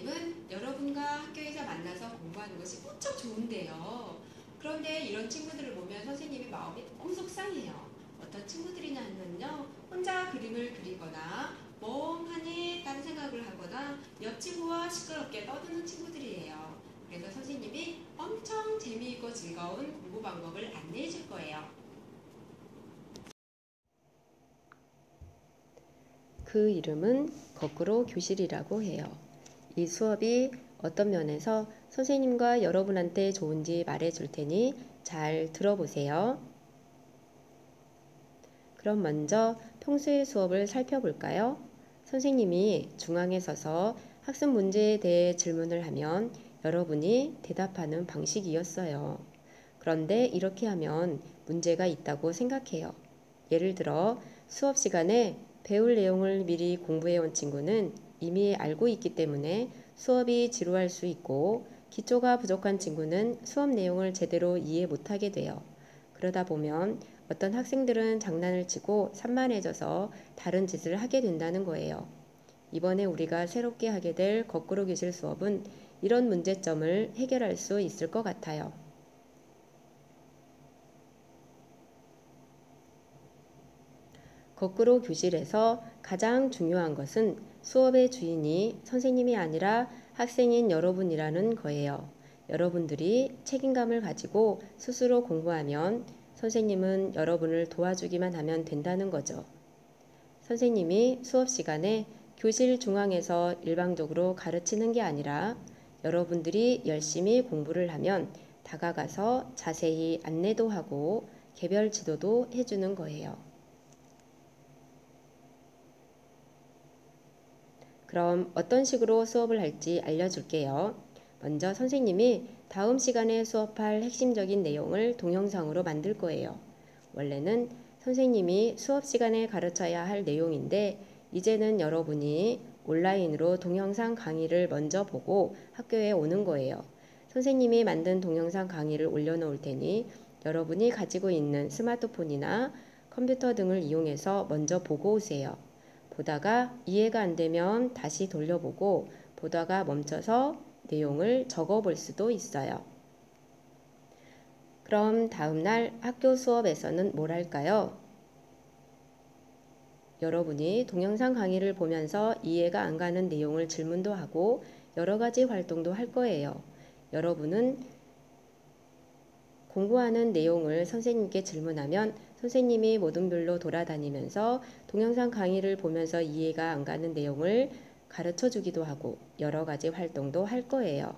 선생님은 여러분과 학교에서 만나서 공부하는 것이 무척 좋은데요. 그런데 이런 친구들을 보면 선생님이 마음이 너무 속상해요. 어떤 친구들이냐면요, 혼자 그림을 그리거나 멍하니 딴 생각을 하거나 옆 친구와 시끄럽게 떠드는 친구들이에요. 그래서 선생님이 엄청 재미있고 즐거운 공부 방법을 안내해 줄 거예요. 그 이름은 거꾸로 교실이라고 해요. 이 수업이 어떤 면에서 선생님과 여러분한테 좋은지 말해줄 테니 잘 들어보세요. 그럼 먼저 평소의 수업을 살펴볼까요? 선생님이 중앙에 서서 학습 문제에 대해 질문을 하면 여러분이 대답하는 방식이었어요. 그런데 이렇게 하면 문제가 있다고 생각해요. 예를 들어 수업 시간에 배울 내용을 미리 공부해온 친구는 이미 알고 있기 때문에 수업이 지루할 수 있고, 기초가 부족한 친구는 수업 내용을 제대로 이해 못하게 돼요. 그러다 보면 어떤 학생들은 장난을 치고 산만해져서 다른 짓을 하게 된다는 거예요. 이번에 우리가 새롭게 하게 될 거꾸로 교실 수업은 이런 문제점을 해결할 수 있을 것 같아요. 거꾸로 교실에서 가장 중요한 것은 수업의 주인이 선생님이 아니라 학생인 여러분이라는 거예요. 여러분들이 책임감을 가지고 스스로 공부하면 선생님은 여러분을 도와주기만 하면 된다는 거죠. 선생님이 수업 시간에 교실 중앙에서 일방적으로 가르치는 게 아니라 여러분들이 열심히 공부를 하면 다가가서 자세히 안내도 하고 개별 지도도 해주는 거예요. 그럼 어떤 식으로 수업을 할지 알려줄게요. 먼저 선생님이 다음 시간에 수업할 핵심적인 내용을 동영상으로 만들 거예요. 원래는 선생님이 수업 시간에 가르쳐야 할 내용인데 이제는 여러분이 온라인으로 동영상 강의를 먼저 보고 학교에 오는 거예요. 선생님이 만든 동영상 강의를 올려놓을 테니 여러분이 가지고 있는 스마트폰이나 컴퓨터 등을 이용해서 먼저 보고 오세요. 보다가 이해가 안 되면 다시 돌려보고 보다가 멈춰서 내용을 적어볼 수도 있어요. 그럼 다음날 학교 수업에서는 뭘 할까요? 여러분이 동영상 강의를 보면서 이해가 안 가는 내용을 질문도 하고 여러 가지 활동도 할 거예요. 여러분은 공부하는 내용을 선생님께 질문하면 선생님이 모든 별로 돌아다니면서 동영상 강의를 보면서 이해가 안 가는 내용을 가르쳐 주기도 하고 여러 가지 활동도 할 거예요.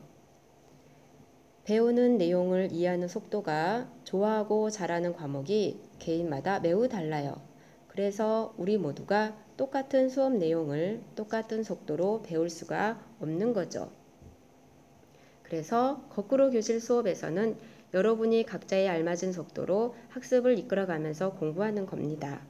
배우는 내용을 이해하는 속도가 좋아하고 잘하는 과목이 개인마다 매우 달라요. 그래서 우리 모두가 똑같은 수업 내용을 똑같은 속도로 배울 수가 없는 거죠. 그래서 거꾸로 교실 수업에서는 여러분이 각자의 알맞은 속도로 학습을 이끌어가면서 공부하는 겁니다.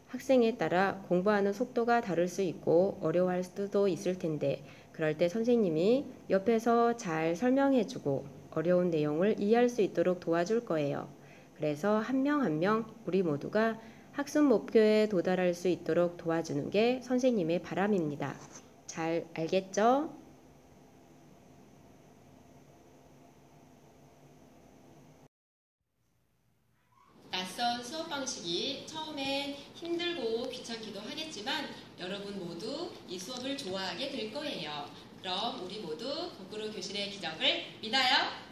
학생에 따라 공부하는 속도가 다를 수 있고 어려워할 수도 있을 텐데 그럴 때 선생님이 옆에서 잘 설명해주고 어려운 내용을 이해할 수 있도록 도와줄 거예요. 그래서 한 명 한 명 우리 모두가 학습 목표에 도달할 수 있도록 도와주는 게 선생님의 바람입니다. 잘 알겠죠? 낯선 수업 방식이 처음엔 힘들고 귀찮기도 하겠지만 여러분 모두 이 수업을 좋아하게 될 거예요. 그럼 우리 모두 거꾸로 교실의 기적을 믿어요.